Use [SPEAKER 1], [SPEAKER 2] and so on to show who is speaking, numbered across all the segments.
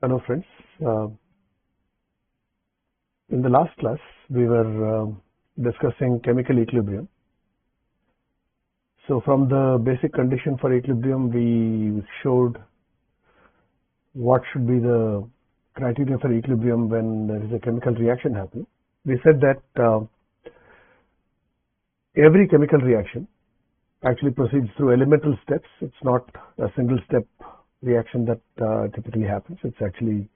[SPEAKER 1] Hello friends, in the last class we were discussing chemical equilibrium. So from the basic condition for equilibrium we showed what should be the criteria for equilibrium when there is a chemical reaction happening. We said that every chemical reaction actually proceeds through elemental steps. It's not a single step reaction that typically happens. It's actually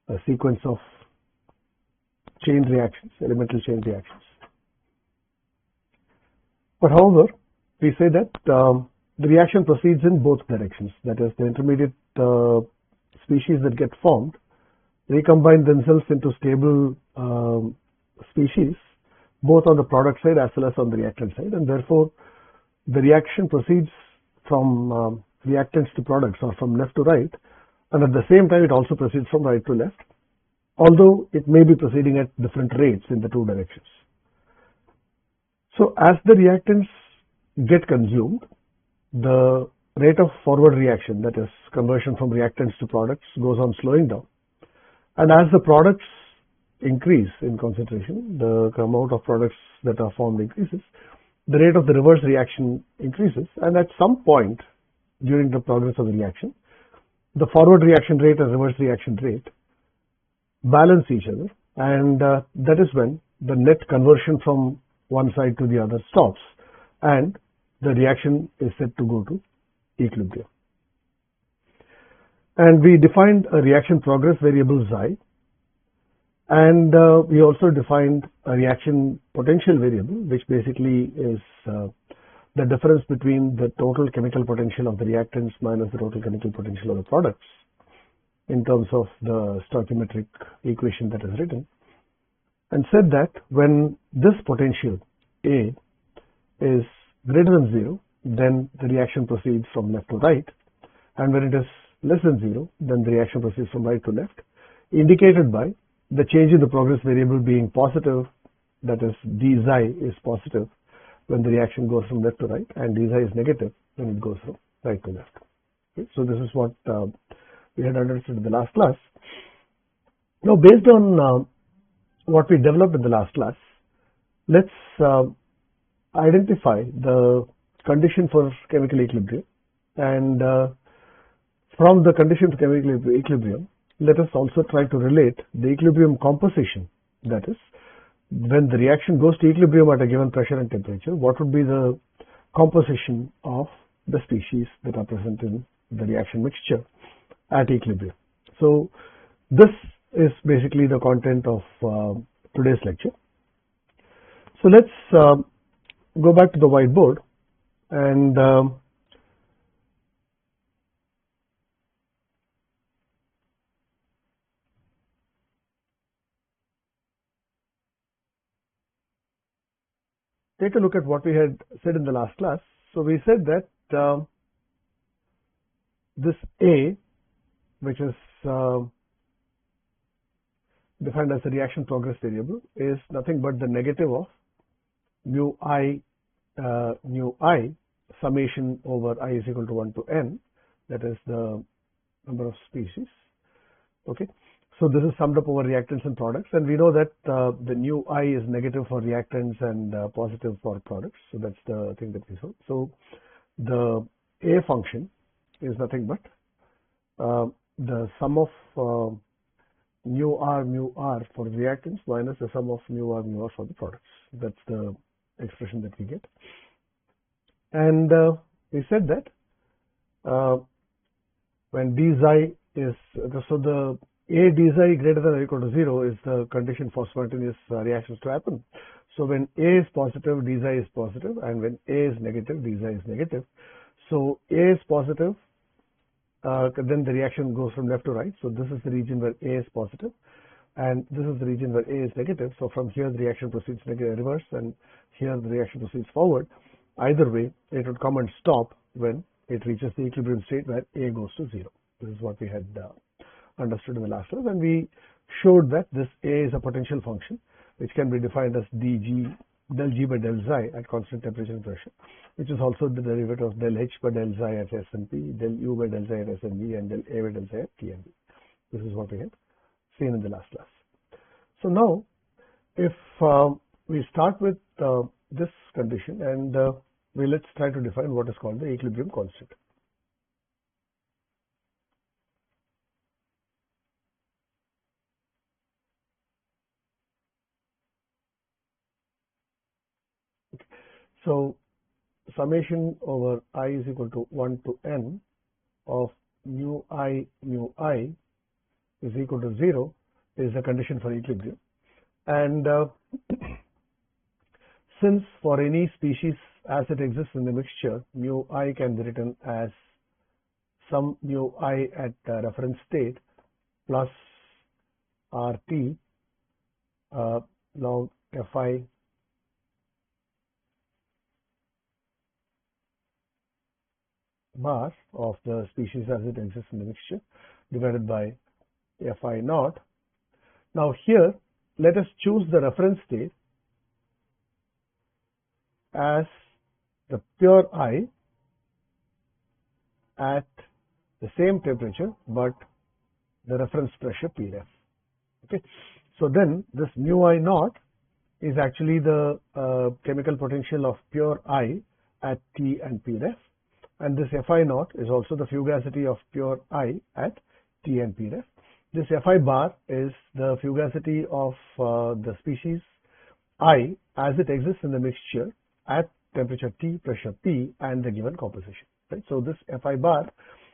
[SPEAKER 1] a sequence of chain reactions, elemental chain reactions. But however, we say that the reaction proceeds in both directions. That is, the intermediate species that get formed recombine themselves into stable species, both on the product side as well as on the reactant side, and therefore the reaction proceeds from reactants to products, or from left to right, and at the same time it also proceeds from right to left, although it may be proceeding at different rates in the two directions. So as the reactants get consumed, the rate of forward reaction, that is conversion from reactants to products, goes on slowing down, and as the products increase in concentration, the amount of products that are formed increases, the rate of the reverse reaction increases, and at some point during the progress of the reaction, the forward reaction rate and reverse reaction rate balance each other, and that is when the net conversion from one side to the other stops and the reaction is said to go to equilibrium. And we defined a reaction progress variable xi, and we also defined a reaction potential variable, which basically is the difference between the total chemical potential of the reactants minus the total chemical potential of the products in terms of the stoichiometric equation that is written, and said that when this potential A is greater than 0, then the reaction proceeds from left to right, and when it is less than 0, then the reaction proceeds from right to left, indicated by the change in the progress variable being positive, that is d xi is positive when the reaction goes from left to right, and d xi is negative when it goes from right to left. Okay, so this is what we had understood in the last class. Now, based on what we developed in the last class, let's identify the condition for chemical equilibrium, and from the condition for chemical equilibrium, let us also try to relate the equilibrium composition, that is, when the reaction goes to equilibrium at a given pressure and temperature, what would be the composition of the species that are present in the reaction mixture at equilibrium. So this is basically the content of today's lecture. So let's go back to the whiteboard and take a look at what we had said in the last class. So we said that this A, which is defined as a reaction progress variable, is nothing but the negative of mu I summation over I is equal to 1 to n, that is the number of species. Okay. So this is summed up over reactants and products, and we know that the nu I is negative for reactants and positive for products. So that's the thing that we saw. So the A function is nothing but the sum of mu r for reactants minus the sum of mu r for the products. That's the expression that we get. And we said that when d xi is, so the A d xi greater than or equal to 0 is the condition for spontaneous reactions to happen. So when A is positive, d xi is positive, and when A is negative, d xi is negative. So A is positive, then the reaction goes from left to right. So this is the region where A is positive, and this is the region where A is negative. So from here the reaction proceeds reverse, and here the reaction proceeds forward. Either way, it would come and stop when it reaches the equilibrium state where A goes to 0. This is what we had understood in the last class, and we showed that this A is a potential function which can be defined as dg del G by del xi at constant temperature and pressure, which is also the derivative of del H by del xi at S and P, del U by del xi at S and B, and del A by del xi at T and B. This is what we had seen in the last class. So now, if we start with this condition, and let's try to define what is called the equilibrium constant. Okay. So summation over I is equal to 1 to n of mu I is equal to 0 is a condition for equilibrium. And since for any species as it exists in the mixture, mu I can be written as some mu I at reference state plus RT log Fi bar of the species as it exists in the mixture divided by Fi naught. Now here, let us choose the reference state as the pure I at the same temperature, but the reference pressure Pref. Okay, so then this mu I naught is actually the chemical potential of pure I at T and Pref, and this Fi naught is also the fugacity of pure I at T and Pref. This Fi bar is the fugacity of the species I as it exists in the mixture at temperature T, pressure P, and the given composition. Right? So this Fi bar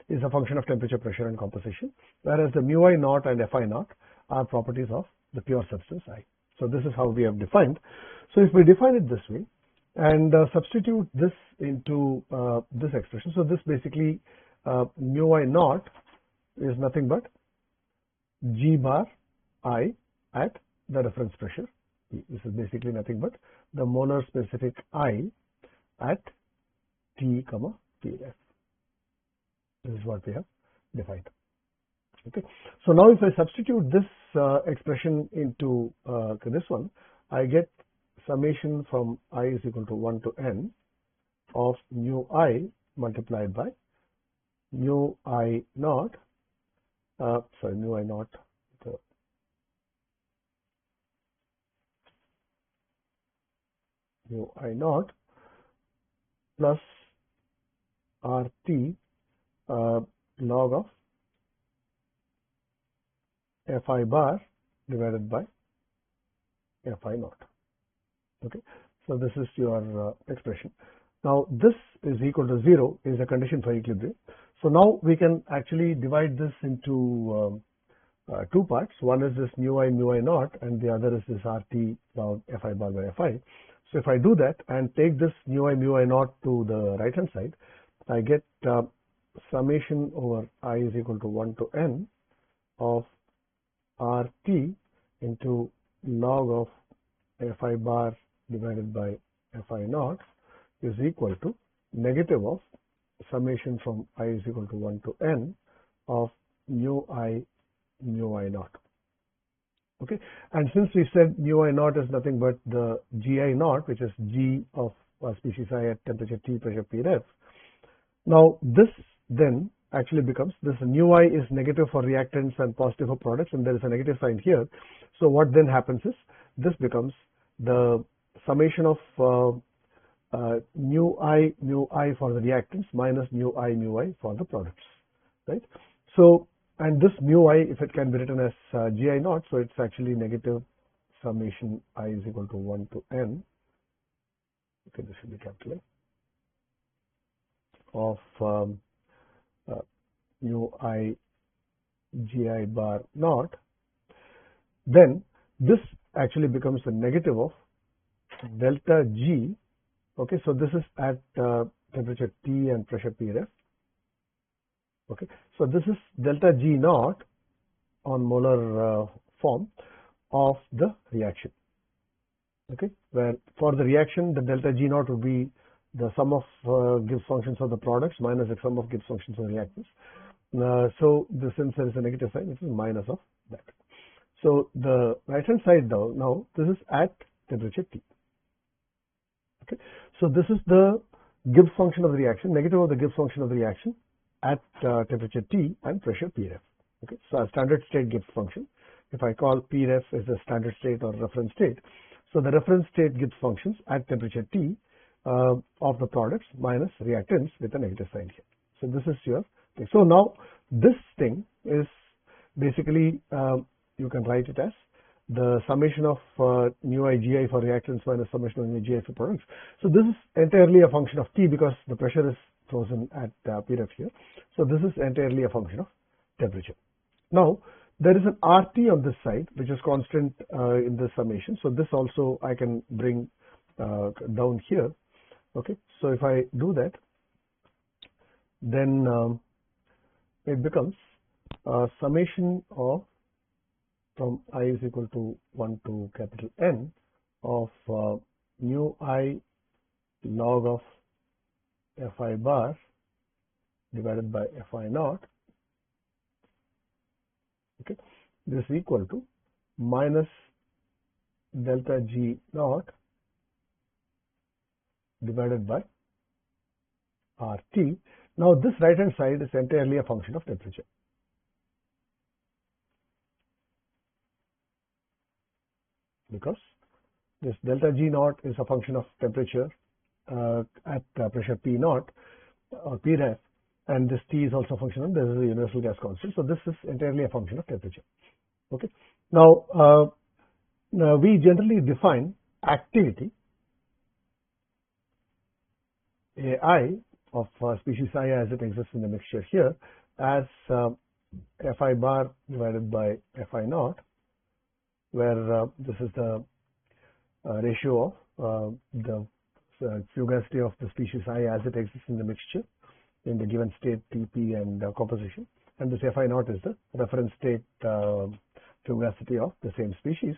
[SPEAKER 1] is a function of temperature, pressure, and composition, whereas the mu I naught and Fi naught are properties of the pure substance I. So this is how we have defined. So if we define it this way and substitute this into this expression, so this basically mu I naught is nothing but G bar I at the reference pressure. This is basically nothing but the molar specific I at T, Pref. This is what we have defined. Okay. So now if I substitute this expression into this one, I get summation from I is equal to 1 to n of mu I multiplied by mu I naught, mu I naught, mu I naught plus RT log of Fi bar divided by Fi naught. Okay, so this is your expression. Now this is equal to 0 is a condition for equilibrium. So now we can actually divide this into two parts. One is this mu I naught, and the other is this RT log Fi bar by Fi. So if I do that and take this mu I naught to the right hand side, I get summation over I is equal to 1 to n of RT into log of Fi bar divided by Fi naught is equal to negative of summation from I is equal to 1 to n of mu I naught. Okay, and since we said mu I naught is nothing but the Gi naught, which is G of species I at temperature T, pressure Pref. Now this then actually becomes, this mu I is negative for reactants and positive for products, and there is a negative sign here. So what then happens is this becomes the summation of mu I for the reactants minus mu I for the products, right? So, and this mu I, if it can be written as Gi naught, so it's actually negative summation I is equal to 1 to n. Okay, this should be capital of mu I Gi bar naught. Then this actually becomes a negative of delta G. Okay, so this is at temperature T and pressure Pref. Okay, so this is delta G naught on molar form of the reaction. Okay, where for the reaction the delta G naught would be the sum of Gibbs functions of the products minus the sum of Gibbs functions of reactants. So this, since there is a negative sign, it is minus of that. So the right hand side now this is at temperature T. Okay, so this is the Gibbs function of the reaction, negative of the Gibbs function of the reaction at temperature T and pressure Pref. Okay, so a standard state Gibbs function. If I call Pref as a standard state or reference state, so the reference state Gibbs functions at temperature T of the products minus reactants with a negative sign here. So this is your thing. So now this thing is basically you can write it as the summation of nu I Gi for reactants minus summation of nu Gi for products. So this is entirely a function of T because the pressure is frozen at Pref here. So this is entirely a function of temperature. Now there is an RT on this side which is constant in this summation. So this also I can bring down here. Okay, so if I do that, then it becomes summation of from I is equal to 1 to capital N of nu I log of Fi bar divided by Fi naught. Okay, this is equal to minus delta G naught divided by RT. Now this right hand side is entirely a function of temperature. Because this delta G naught is a function of temperature at pressure P naught or Pref, and this T is also a function of, this is a universal gas constant. So this is entirely a function of temperature. Okay. Now we generally define activity AI of species I as it exists in the mixture here as Fi bar divided by Fi naught, where this is the ratio of the fugacity of the species I as it exists in the mixture in the given state Tp and composition, and this Fi naught is the reference state fugacity of the same species.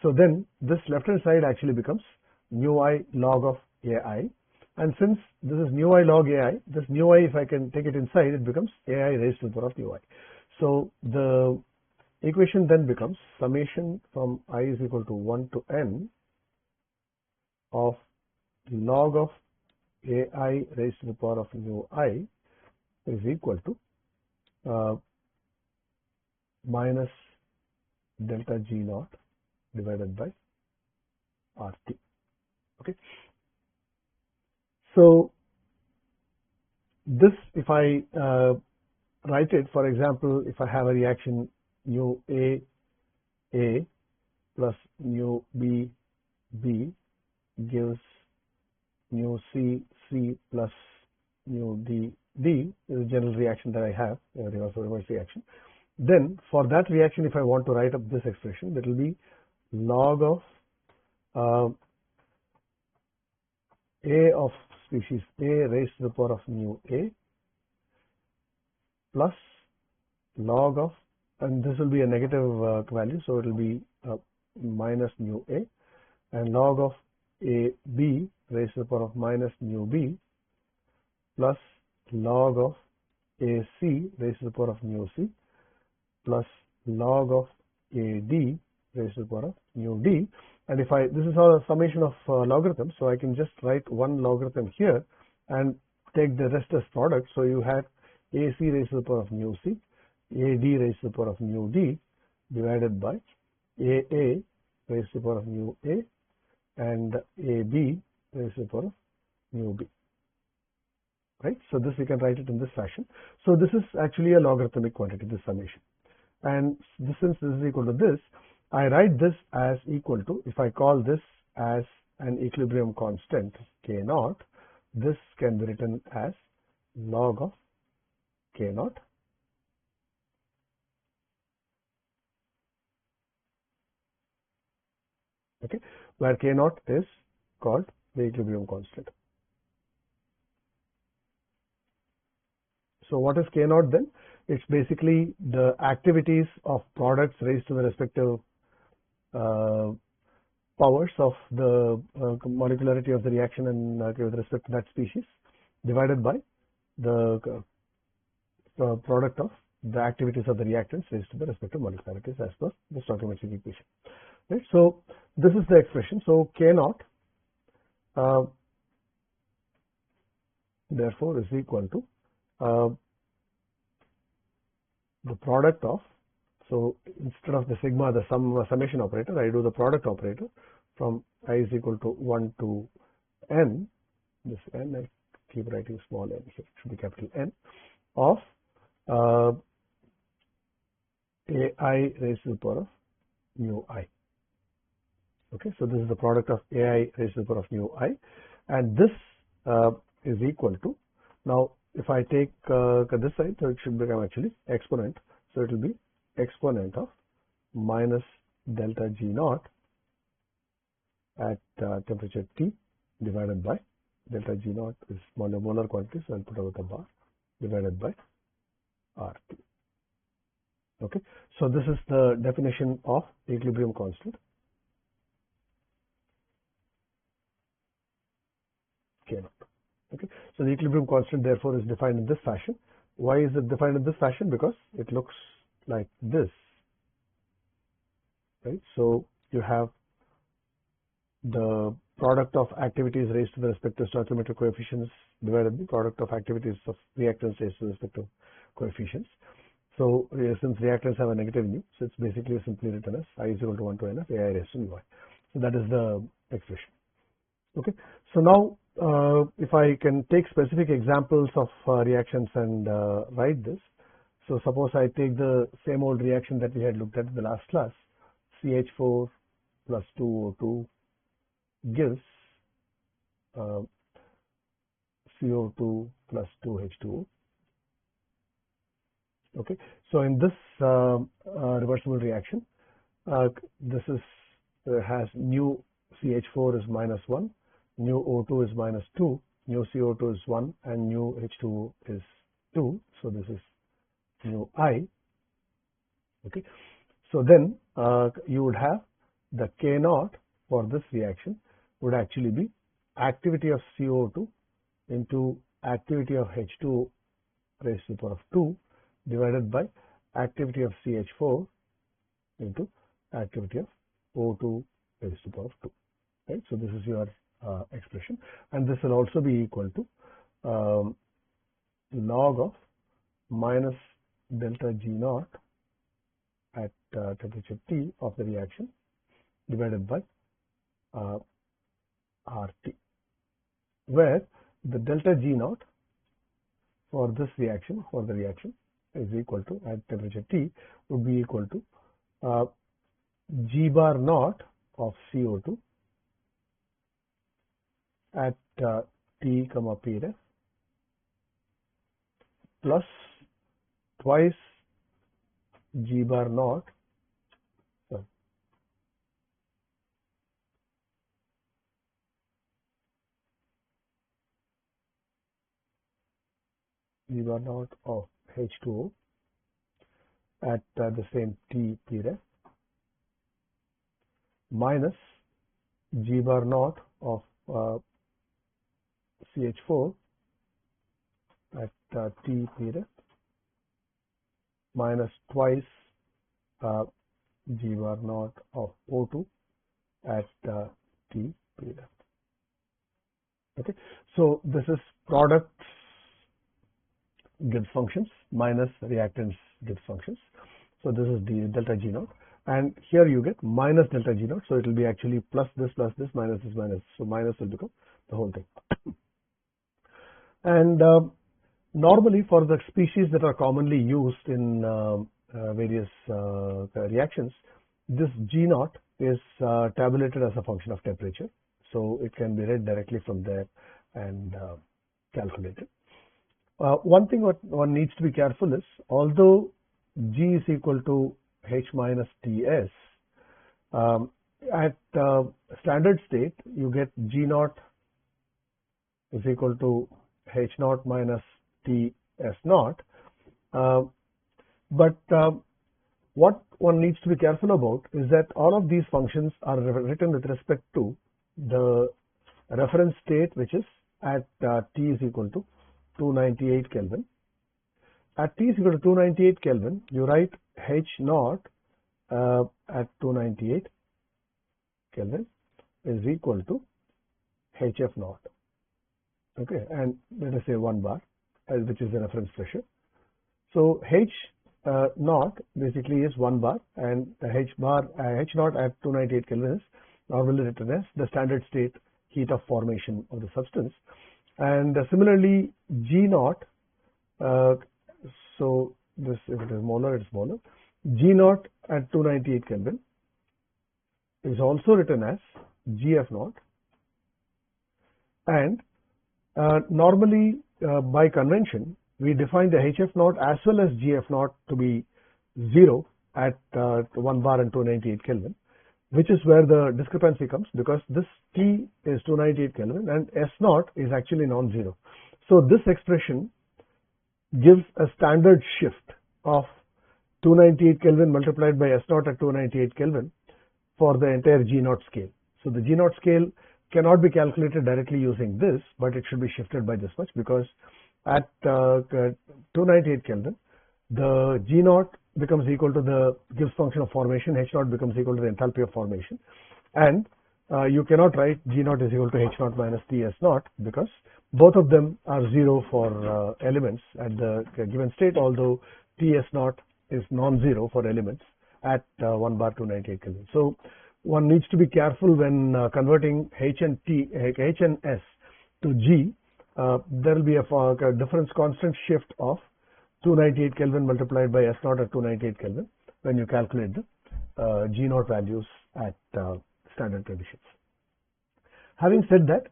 [SPEAKER 1] So then this left hand side actually becomes nu I log of AI, and since this is nu I log AI, this nu I, if I can take it inside, it becomes AI raised to the power of nu I. So the equation then becomes summation from I is equal to 1 to N of log of AI raised to the power of nu I is equal to minus delta G naught divided by RT. Okay. So this, if I write it, for example, if I have a reaction nu A plus nu B gives nu C plus nu D is a general reaction that I have, a reverse reaction. Then for that reaction, if I want to write up this expression, that will be log of A of species A raised to the power of nu A plus log of, and this will be a negative value, so it will be minus nu A, and log of A B raised to the power of minus nu B plus log of A C raised to the power of nu C plus log of A D raised to the power of nu D. And if this is a summation of logarithms, so I can just write one logarithm here and take the rest as product. So you had AC raised to the power of nu C, AD raised to the power of nu D divided by AA raised to the power of nu A and AB raised to the power of nu B. Right? So this we can write it in this fashion. So this is actually a logarithmic quantity, this summation. And since this is equal to this, I write this as equal to, if I call this as an equilibrium constant K naught, this can be written as log of K naught okay, where K naught is called the equilibrium constant. So what is K naught then? It's basically the activities of products raised to the respective powers of the molecularity of the reaction and with respect to that species divided by the product of the activities of the reactants raised to the respective molecularities as per the stoichiometric equation. Right? So this is the expression. So K naught therefore is equal to the product of, so instead of the sigma, the summation operator, I do the product operator from I is equal to 1 to n, this n, I keep writing small n here, it should be capital N, of ai raised to the power of mu I. Okay, so this is the product of ai raised to the power of mu I, and this is equal to, now if I take this side, so it should become actually exponent, so it will be exponent of minus delta G naught at temperature T divided by delta G naught is molar quantity, so I'll put out a bar, divided by RT. Okay, so this is the definition of equilibrium constant K naught. Okay, so the equilibrium constant therefore is defined in this fashion. Why is it defined in this fashion? Because it looks like this, right? So you have the product of activities raised to the respective stoichiometric coefficients divided by the product of activities of reactants raised to the respective coefficients. So since reactants have a negative nu, so it's basically simply written as I is equal to 1 to n of ai raised to mu I. So that is the expression. Okay, so now if I can take specific examples of reactions and write this. So suppose I take the same old reaction that we had looked at in the last class, CH4 plus 2O2 gives CO2 plus 2H2O. Okay, so in this reversible reaction, this is has nu CH4 is minus 1, nu O2 is minus 2, nu CO2 is 1, and nu H2O is 2. So this is nu I. Okay, so then you would have the K naught for this reaction would actually be activity of CO2 into activity of H2O raised to the power of 2 divided by activity of CH4 into activity of O2 raised to the power of 2. Right, so this is your expression, and this will also be equal to log of minus delta G naught at temperature T of the reaction divided by RT, where the delta G naught for this reaction, is equal to, at temperature T, would be equal to G bar naught of CO2 at T comma P ref plus twice G bar naught, G bar naught of H2O at the same T P ref minus G bar naught of CH4 at T P ref minus twice G bar naught of O2 at T P ref. Okay, so this is products Gibbs functions minus reactants Gibbs functions. So this is the delta G naught, and here you get minus delta G naught, so it will be actually plus this, minus this, minus, so minus will become the whole thing. And normally for the species that are commonly used in various reactions, this G naught is tabulated as a function of temperature, so it can be read directly from there and calculated. One thing what one needs to be careful is, although G is equal to H minus Ts, at standard state you get G naught is equal to H naught minus Ts naught, but what one needs to be careful about is that all of these functions are written with respect to the reference state, which is at T is equal to 298 Kelvin. At T is equal to 298 Kelvin, you write H naught at 298 Kelvin is equal to HF naught. Okay, and let us say 1 bar, which is the reference pressure. So H naught basically is 1 bar, and the H naught at 298 Kelvin is normally written as the standard state heat of formation of the substance. And similarly, G naught, so this, if it is molar, it's molar. G naught at 298 Kelvin is also written as GF naught, and normally by convention we define the HF naught as well as GF naught to be 0 at 1 bar and 298 Kelvin, which is where the discrepancy comes, because this T is 298 Kelvin and S naught is actually non-zero. So this expression gives a standard shift of 298 Kelvin multiplied by S naught at 298 Kelvin for the entire G naught scale. So the G naught scale cannot be calculated directly using this, but it should be shifted by this much, because at 298 Kelvin, the G naught becomes equal to the Gibbs function of formation, H naught becomes equal to the enthalpy of formation, and you cannot write G naught is equal to H naught minus Ts naught, because both of them are 0 for elements at the given state, although Ts naught is non-zero for elements at 1 bar 298 Kelvin. So one needs to be careful when converting H and S to G. There will be a difference constant shift of 298 Kelvin multiplied by S naught at 298 Kelvin when you calculate the G naught values at standard conditions. Having said that,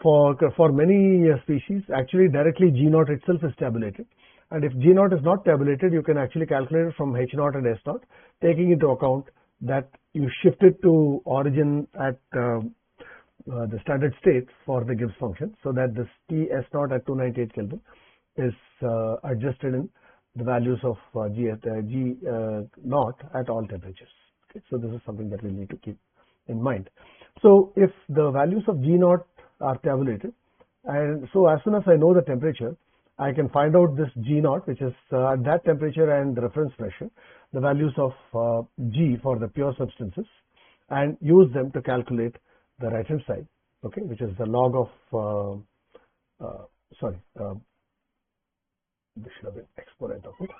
[SPEAKER 1] for many species, actually directly G naught itself is tabulated, and if G naught is not tabulated, you can actually calculate it from H naught and S naught, taking into account that you shift it to origin at the standard state for the Gibbs function, so that this Ts naught at 298 Kelvin is adjusted in the values of G naught at all temperatures. Okay, so this is something that we need to keep in mind. So if the values of G naught are tabulated, and so as soon as I know the temperature, I can find out this G naught, which is at that temperature and the reference pressure, the values of G for the pure substances, and use them to calculate the right hand side, okay, which is the log of this should have been exponent of it.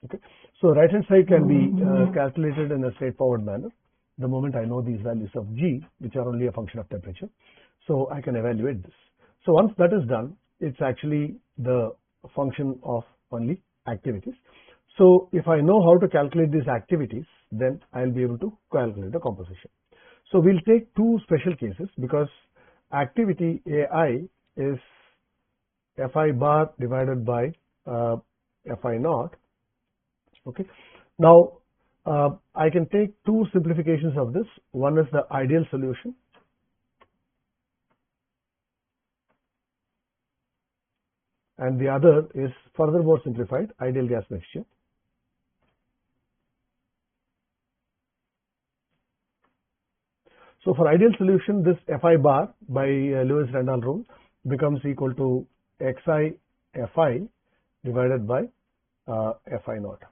[SPEAKER 1] Okay, so right hand side can be calculated in a straightforward manner the moment I know these values of G, which are only a function of temperature. So I can evaluate this. So once that is done, it's actually the function of only activities. So if I know how to calculate these activities, then I'll be able to calculate the composition. So we'll take two special cases, because activity AI is Fi bar divided by Fi naught. Okay. Now I can take two simplifications of this. One is the ideal solution, and the other is furthermore simplified ideal gas mixture. So for ideal solution, this Fi bar by Lewis-Randall rule becomes equal to Xi Fi divided by Fi naught.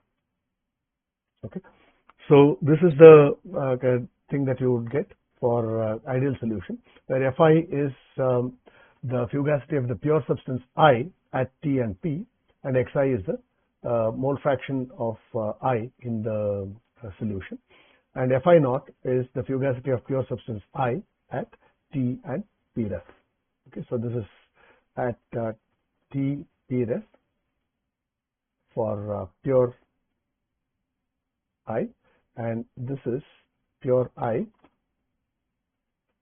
[SPEAKER 1] Okay, so this is the thing that you would get for ideal solution, where Fi is the fugacity of the pure substance I at T and P, and Xi is the mole fraction of I in the solution, and Fi naught is the fugacity of pure substance I at T and P ref. Okay, so this is at T P ref for pure I, and this is pure I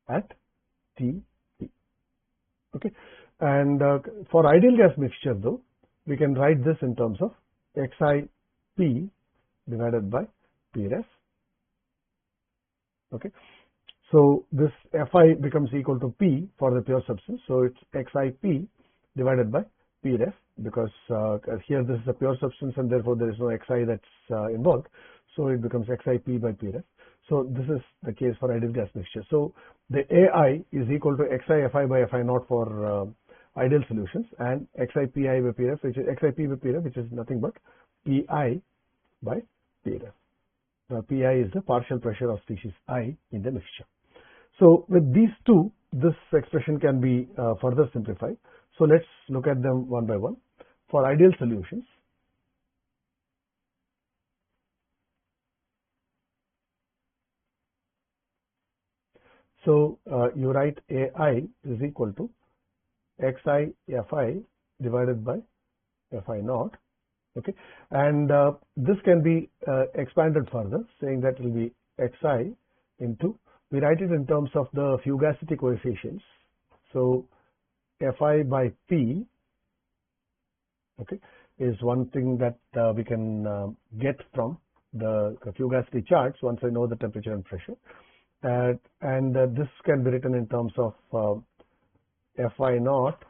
[SPEAKER 1] at T P. Okay, and for ideal gas mixture though, we can write this in terms of Xi P divided by P ref. Okay, so this Fi becomes equal to P for the pure substance, so it's Xi P divided by P ref, because here this is a pure substance and therefore there is no Xi that's involved, so it becomes Xi P by P ref. So this is the case for ideal gas mixture. So the AI is equal to Xi Fi by Fi naught for ideal solutions, and Xi Pi by P ref, which is Xi P by P ref, which is nothing but Pi by P ref. Pi is the partial pressure of species I in the mixture. So with these two, this expression can be further simplified. So let's look at them one by one. For ideal solutions, so you write AI is equal to xi fi divided by fi naught. Okay, and this can be expanded further, saying that it will be xi into, we write it in terms of the fugacity coefficients. So fi by p, okay, is one thing that we can get from the fugacity charts once I know the temperature and pressure. And this can be written in terms of fi naught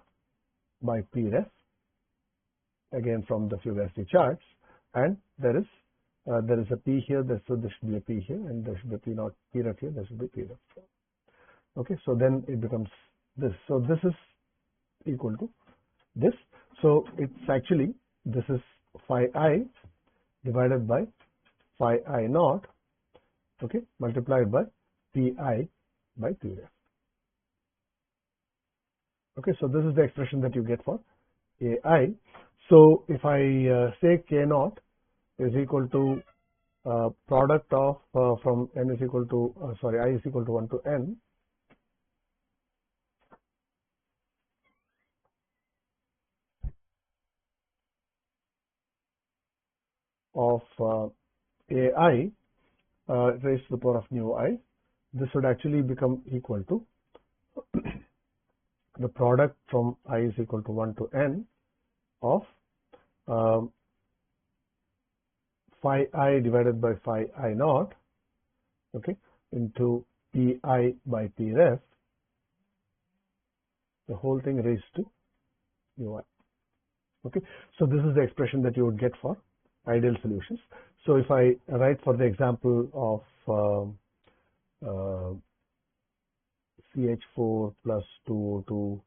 [SPEAKER 1] by p ref, again from the fugacity charts, and there is a p here, so there should be a p here, and there should be a p naught p ref here, there should be p ref. Okay, so then it becomes this. So this is equal to this. So it's actually, this is phi I divided by phi I naught, okay, multiplied by pi by p ref. Okay, so this is the expression that you get for AI. So if I say K naught is equal to product of from n is equal to I is equal to 1 to n of AI raised to the power of nu I, this would actually become equal to the product from I is equal to 1 to n of phi I divided by phi I naught, okay, into pi by p ref, the whole thing raised to nu I. Okay, so this is the expression that you would get for ideal solutions. So if I write for the example of CH4 plus 2O2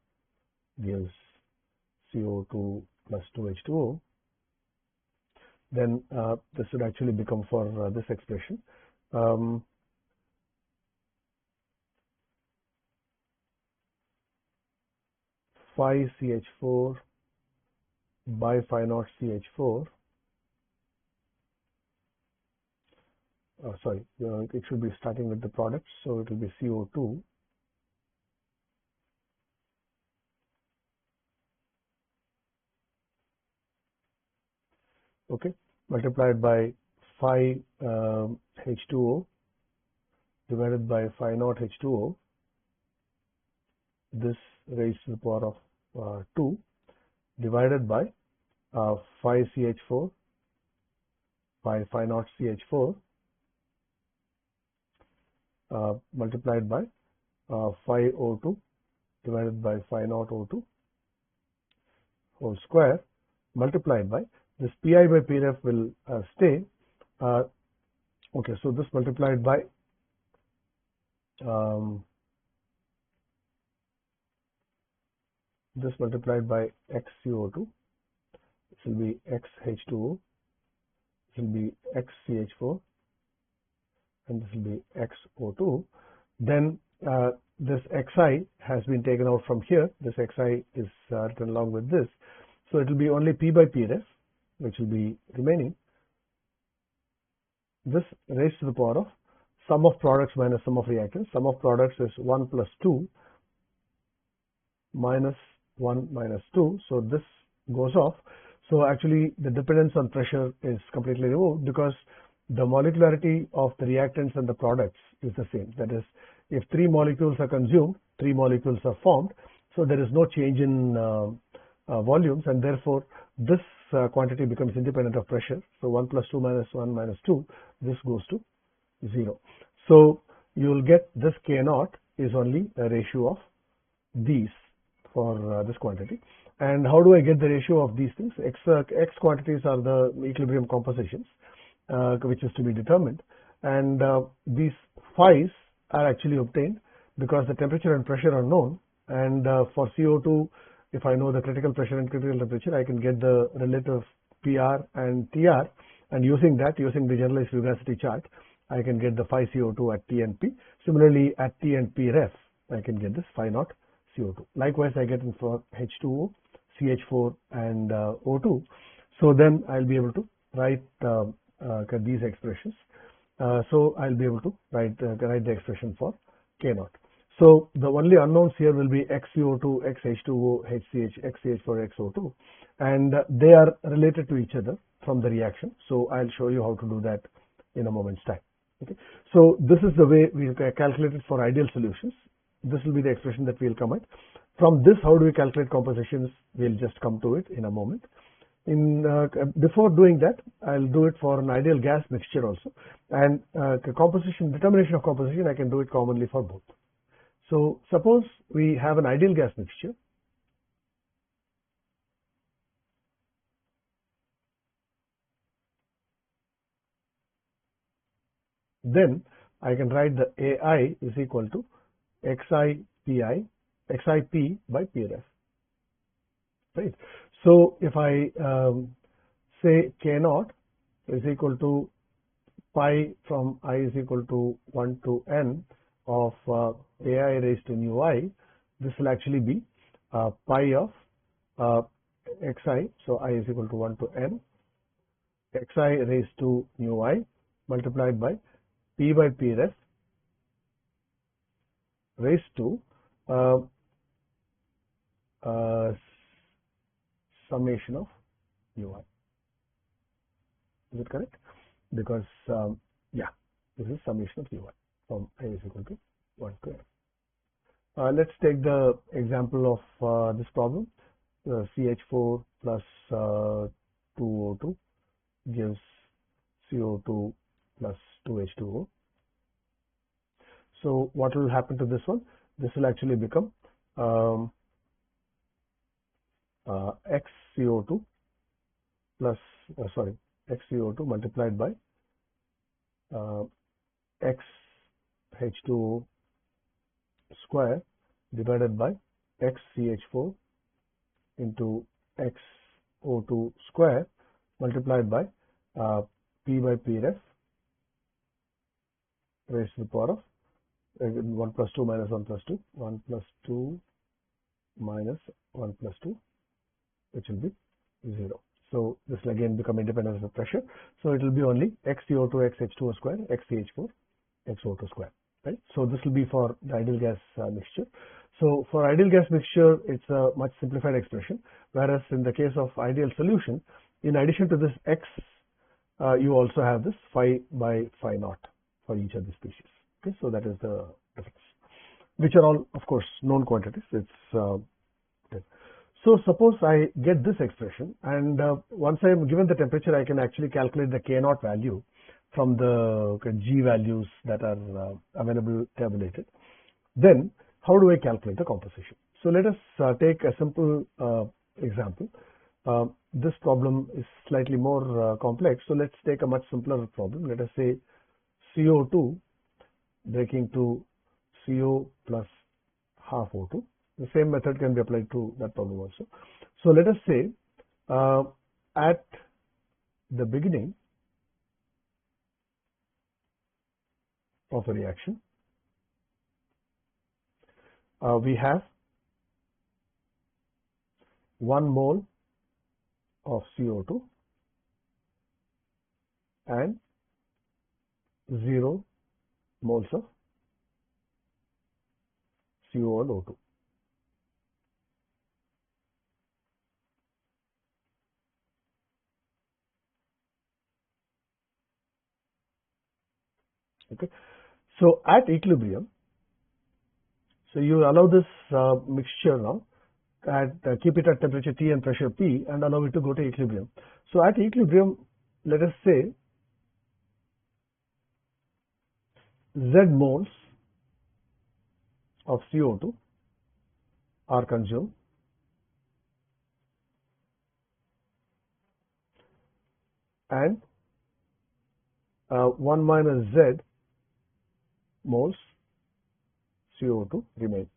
[SPEAKER 1] gives CO2 plus 2H2O, then this would actually become for this expression. Phi CH4 by phi naught CH4, sorry, it should be starting with the product, so it will be CO2 okay, multiplied by phi H2O divided by phi naught H2O, this raised to the power of 2 divided by phi CH4 by phi naught CH4 multiplied by phi O2 divided by phi naught O2 whole square, multiplied by this pi by p ref will stay. Okay, so this multiplied by x CO2, this will be x H2O, this will be x CH4, and this will be x O2. Then this xi has been taken out from here. This xi is written along with this, so it will be only p by p ref, which will be remaining. This raised to the power of sum of products minus sum of reactants. Sum of products is 1 plus 2 minus 1 minus 2. So this goes off. So actually the dependence on pressure is completely removed because the molecularity of the reactants and the products is the same. That is, if 3 molecules are consumed, 3 molecules are formed. So there is no change in volumes, and therefore this quantity becomes independent of pressure. So 1 plus 2 minus 1 minus 2, this goes to 0. So you will get this K naught is only a ratio of these for this quantity. And how do I get the ratio of these things? X quantities are the equilibrium compositions, which is to be determined. And these phi's are actually obtained because the temperature and pressure are known. And for CO2, if I know the critical pressure and critical temperature, I can get the relative PR and TR. And using that, using the generalized fugacity chart, I can get the phi CO2 at T and P. Similarly, at T and P ref, I can get this phi naught CO2. Likewise, I get it for H2O, CH4 and O2. So then I'll be able to write these expressions. So I'll be able to write the expression for K naught. So the only unknowns here will be XCO2, XH2O, HCH, XCH4, XO2, and they are related to each other from the reaction. So I'll show you how to do that in a moment's time. Okay. So this is the way we calculate it for ideal solutions. This will be the expression that we'll come at. From this, how do we calculate compositions? We'll just come to it in a moment. Before doing that, I'll do it for an ideal gas mixture also. And determination of composition, I can do it commonly for both. So suppose we have an ideal gas mixture. Then I can write the AI is equal to XIP by PRF. Right. So if I say K naught is equal to pi from I is equal to 1 to n of AI raised to nu I, this will actually be pi of xi, so I is equal to 1 to n, xi raised to nu I multiplied by p by Pref raised to summation of ui. Is it correct? Because yeah, this is summation of ui from I is equal to 1 to n. Let's take the example of this problem. CH4 plus 2O2 gives CO2 plus 2H2O. So what will happen to this one? This will actually become XCO2 plus XCO2 multiplied by XH2O square divided by XCH4 into XO2 square multiplied by P by Pref raised to the power of 1 plus 2 minus 1 plus 2, 1 plus 2 minus 1 plus 2, which will be 0. So this will again become independent of the pressure. So it will be only XCO2, XH2O square, XCH4, XO2 square. Right. So this will be for the ideal gas mixture. So for ideal gas mixture, it's a much simplified expression. Whereas in the case of ideal solution, in addition to this X, you also have this phi by phi naught for each of the species. Okay, so that is the difference, which are all, of course, known quantities. So suppose I get this expression, and once I am given the temperature, I can actually calculate the K naught value from the G values that are available tabulated. Then, how do I calculate the composition? So let us take a simple example. This problem is slightly more complex. So let's take a much simpler problem. Let us say CO2 breaking to CO plus half O2. The same method can be applied to that problem also. So let us say at the beginning of a reaction, we have 1 mole of CO2 and 0 moles of CO and O2. Okay. So at equilibrium, so you allow this mixture now, keep it at temperature T and pressure P and allow it to go to equilibrium. So at equilibrium, let us say Z moles of CO2 are consumed and 1 minus Z moles CO2 remain.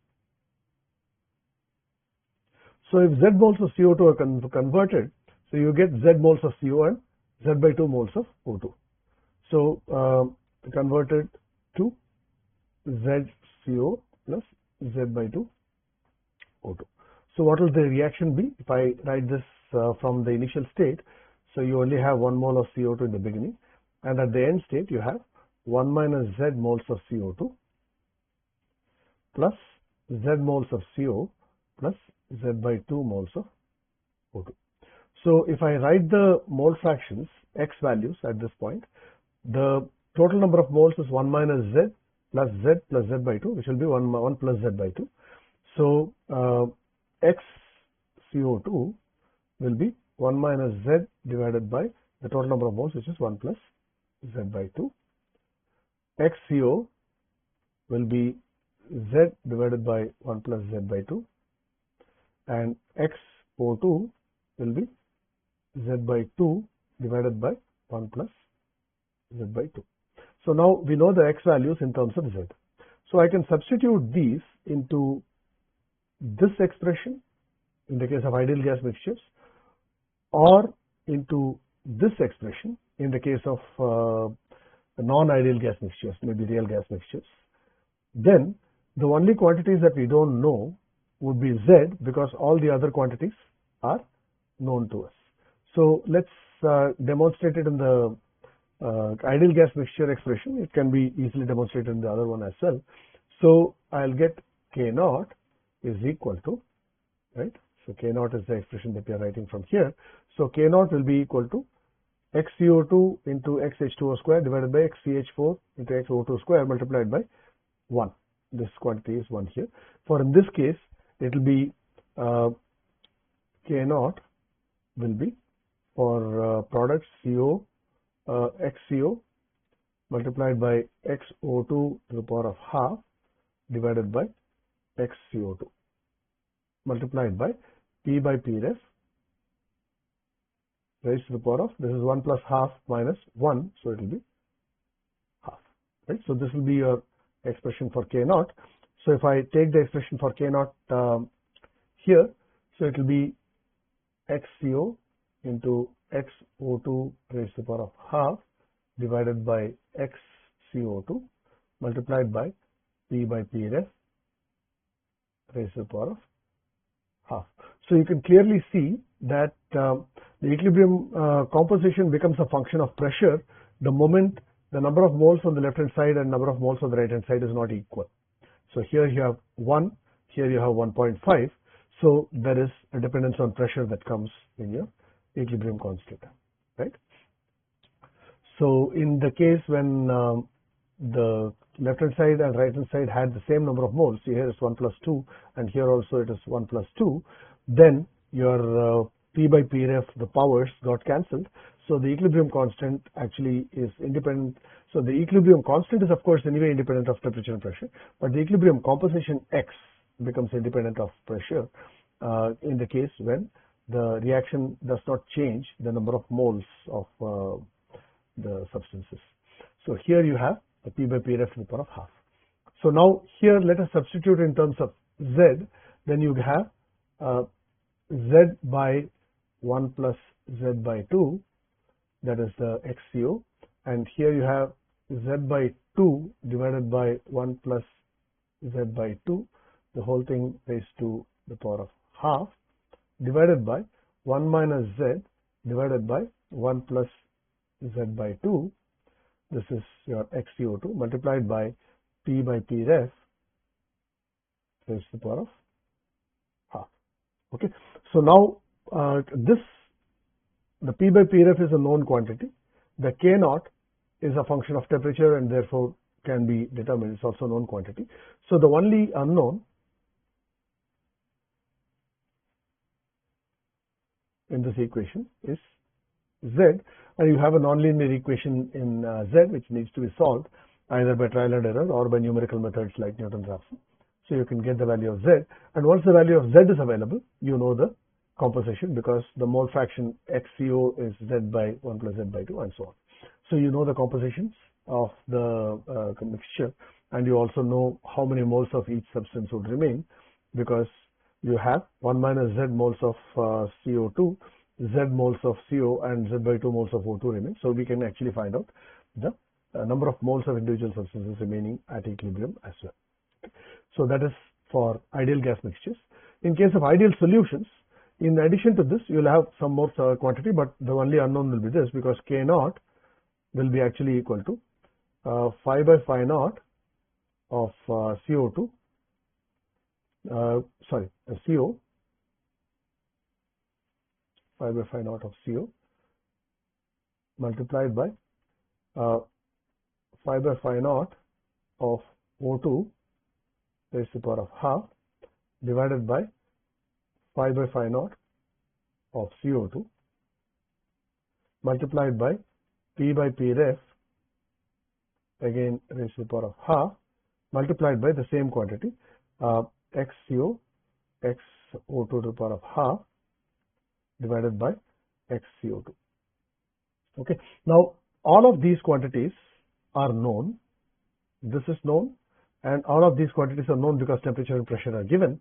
[SPEAKER 1] So if Z moles of CO2 are converted, so you get Z moles of CO and Z by 2 moles of O2. So converted to ZCO plus Z by 2 O2. So what will the reaction be if I write this from the initial state? So you only have 1 mole of CO2 in the beginning, and at the end state you have 1 minus Z moles of CO2 plus Z moles of CO plus Z by 2 moles of O2. So if I write the mole fractions, X values at this point, the total number of moles is 1 minus Z plus Z by 2, which will be 1 plus Z by 2. So X CO2 will be 1 minus Z divided by the total number of moles, which is 1 plus Z by 2. X CO will be Z divided by 1 plus Z by 2, and X O2 will be Z by 2 divided by 1 plus Z by 2. So now we know the X values in terms of Z. So I can substitute these into this expression in the case of ideal gas mixtures, or into this expression in the case of non-ideal gas mixtures, maybe real gas mixtures. Then the only quantities that we don't know would be Z, because all the other quantities are known to us. So let's demonstrate it in the ideal gas mixture expression. It can be easily demonstrated in the other one as well. So I'll get K naught is equal to, right? So K naught is the expression that we are writing from here. So K naught will be equal to XCO2 into XH2O square divided by XCH4 into XO2 square multiplied by 1. This quantity is 1 here. For in this case, it will be K naught will be for product CO, XCO multiplied by XO2 to the power of half divided by XCO2 multiplied by P by P ref raised to the power of, this is 1 plus half minus 1, so it will be half, right? So this will be your expression for K naught. So if I take the expression for K naught here, so it will be XCO into XO2 raised to the power of half divided by XCO2 multiplied by P by P ref raised to the power of half. So you can clearly see that the equilibrium composition becomes a function of pressure the moment the number of moles on the left hand side and number of moles on the right hand side is not equal. So here you have 1, here you have 1.5. So there is a dependence on pressure that comes in your equilibrium constant, right? So in the case when the left hand side and right hand side had the same number of moles, here is 1 plus 2 and here also it is 1 plus 2, then your P by P ref, the powers got cancelled. So the equilibrium constant actually is independent. So the equilibrium constant is of course anyway independent of temperature and pressure, but the equilibrium composition X becomes independent of pressure in the case when the reaction does not change the number of moles of the substances. So here you have the P by P ref to the power of half. So now here let us substitute in terms of Z, then you have Z by 1 plus Z by 2, that is the XCO, and here you have Z by 2 divided by 1 plus Z by 2, the whole thing raised to the power of half divided by 1 minus Z divided by 1 plus Z by 2, this is your XCO2 multiplied by P by P ref raised to the power of half. Okay, so now the P by P ref is a known quantity. The K naught is a function of temperature and therefore can be determined. It's also a known quantity. So the only unknown in this equation is Z, and you have a nonlinear equation in Z which needs to be solved either by trial and error or by numerical methods like Newton-Raphson. So you can get the value of Z, and once the value of Z is available, you know the composition because the mole fraction XCO is Z by 1 plus Z by 2 and so on. So you know the compositions of the mixture, and you also know how many moles of each substance would remain because you have 1 minus Z moles of CO2, Z moles of CO and Z by 2 moles of O2 remain. So we can actually find out the number of moles of individual substances remaining at equilibrium as well. So that is for ideal gas mixtures. In case of ideal solutions, in addition to this, you will have some more quantity, but the only unknown will be this, because K naught will be actually equal to phi by phi naught of CO2, CO, phi by phi naught of CO multiplied by phi by phi naught of O2 raised to the power of half divided by phi by phi naught of CO2 multiplied by P by P ref again raised to the power of half multiplied by the same quantity XCO XO2 to the power of half divided by XCO2. Okay. Now all of these quantities are known. This is known, and all of these quantities are known because temperature and pressure are given.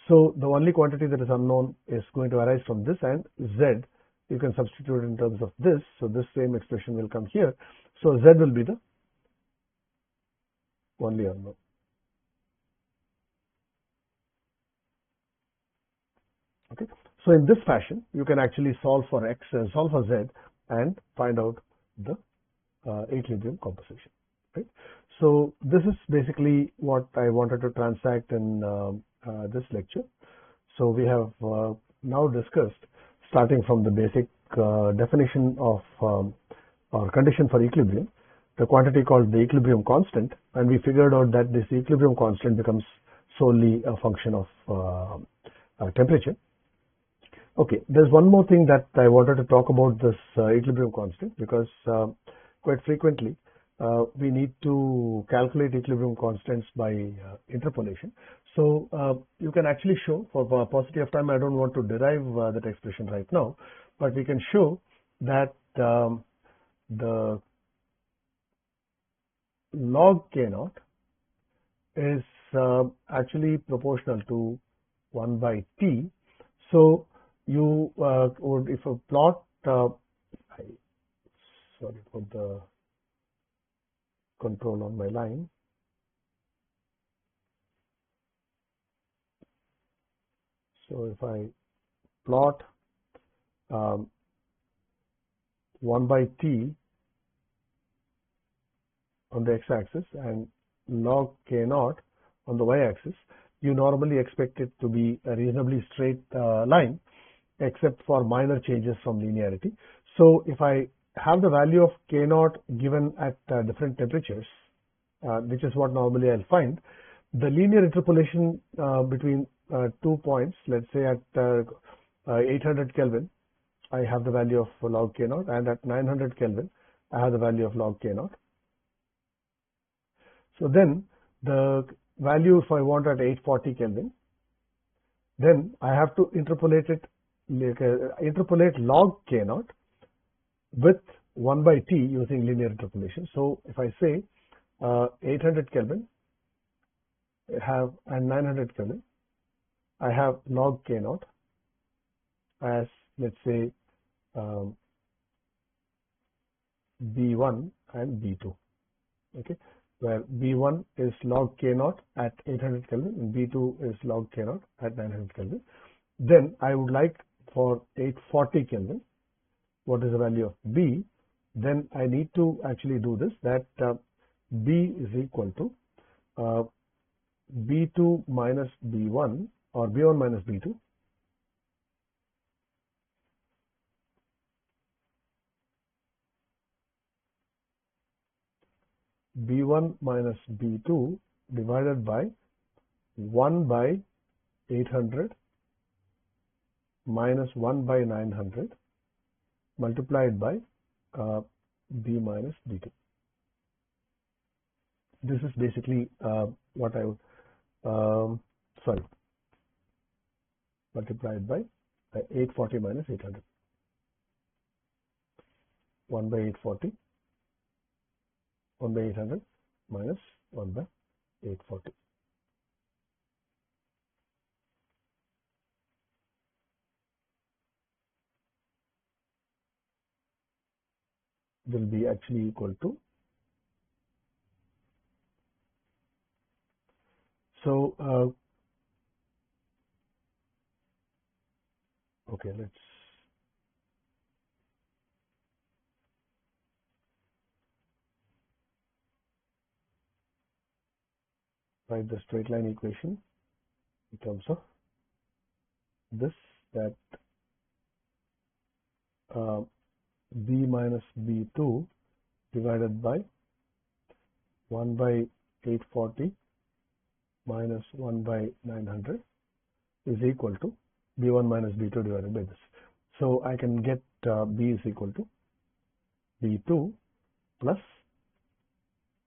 [SPEAKER 1] So the only quantity that is unknown is going to arise from this, and Z you can substitute in terms of this. So this same expression will come here. So Z will be the only unknown. Okay. So in this fashion, you can actually solve for solve for Z and find out the equilibrium composition. Right. So this is basically what I wanted to transact in this lecture. So we have now discussed, starting from the basic definition of or condition for equilibrium, the quantity called the equilibrium constant, and we figured out that this equilibrium constant becomes solely a function of temperature. Okay, there's one more thing that I wanted to talk about, this equilibrium constant, because quite frequently we need to calculate equilibrium constants by interpolation. So you can actually show, for paucity of time, I don't want to derive that expression right now, but we can show that the log K naught is actually proportional to 1 by T. So you would, if you plot, sorry for the control on my line. So if I plot 1 by T on the x-axis and log K naught on the y-axis, you normally expect it to be a reasonably straight line, except for minor changes from linearity. So if I have the value of K naught given at different temperatures, which is what normally I'll find, the linear interpolation between 2 points, let's say at 800 Kelvin, I have the value of log K naught, and at 900 Kelvin, I have the value of log K naught. So then the value, if I want at 840 Kelvin, then I have to interpolate it, interpolate log K naught with 1 by T using linear interpolation. So if I say 800 Kelvin and 900 Kelvin, I have log K naught as, let's say, B1 and B2. Okay, where B1 is log K naught at 800 Kelvin and B2 is log K naught at 900 Kelvin. Then I would like for 840 Kelvin, what is the value of B? Then I need to actually do this, that B is equal to B2 minus B1, or B1 minus B2, B1 minus B2 divided by 1 by 800 minus 1 by 900 multiplied by B minus B2. This is basically what I would, multiplied by 840 minus 800. 1 by 840, 1 by 800 minus 1 by 840. Will be actually equal to, so Okay, let's write the straight line equation in terms of this, that b minus b2 divided by 1 by 840 minus 1 by 900 is equal to b1 minus b2 divided by this. So I can get b is equal to b2 plus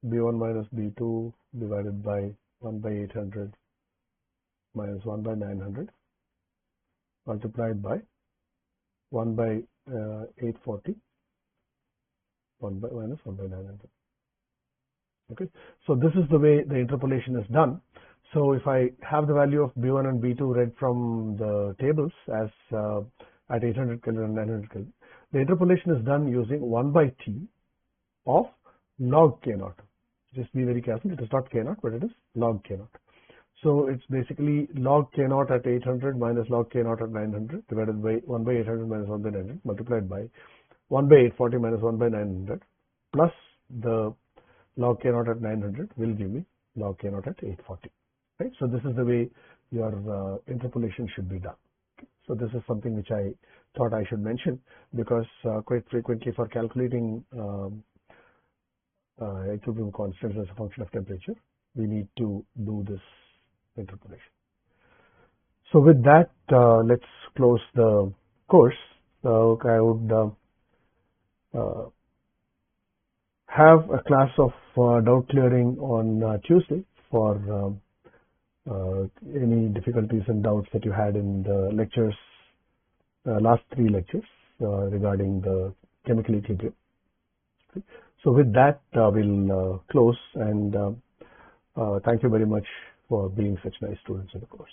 [SPEAKER 1] b1 minus b2 divided by 1 by 800 minus 1 by 900 multiplied by 1 by 840 1 by minus 1 by 900. Okay, so this is the way the interpolation is done. So if I have the value of b1 and b2 read from the tables as at 800 Kelvin and 900 Kelvin, the interpolation is done using 1 by t of log k naught. Just be very careful, it is not k naught, but it is log k naught. So it's basically log k naught at 800 minus log k naught at 900 divided by 1 by 800 minus 1 by 900 multiplied by 1 by 840 minus 1 by 900 plus the log k naught at 900 will give me log k naught at 840. Right? So this is the way your interpolation should be done. Okay? So this is something which I thought I should mention because quite frequently for calculating equilibrium constants as a function of temperature, we need to do this interpolation. So with that, let's close the course. I would have a class of doubt clearing on Tuesday for any difficulties and doubts that you had in the lectures, last 3 lectures regarding the chemical equilibrium. Okay. So with that, we'll close, and thank you very much for being such nice students in the course.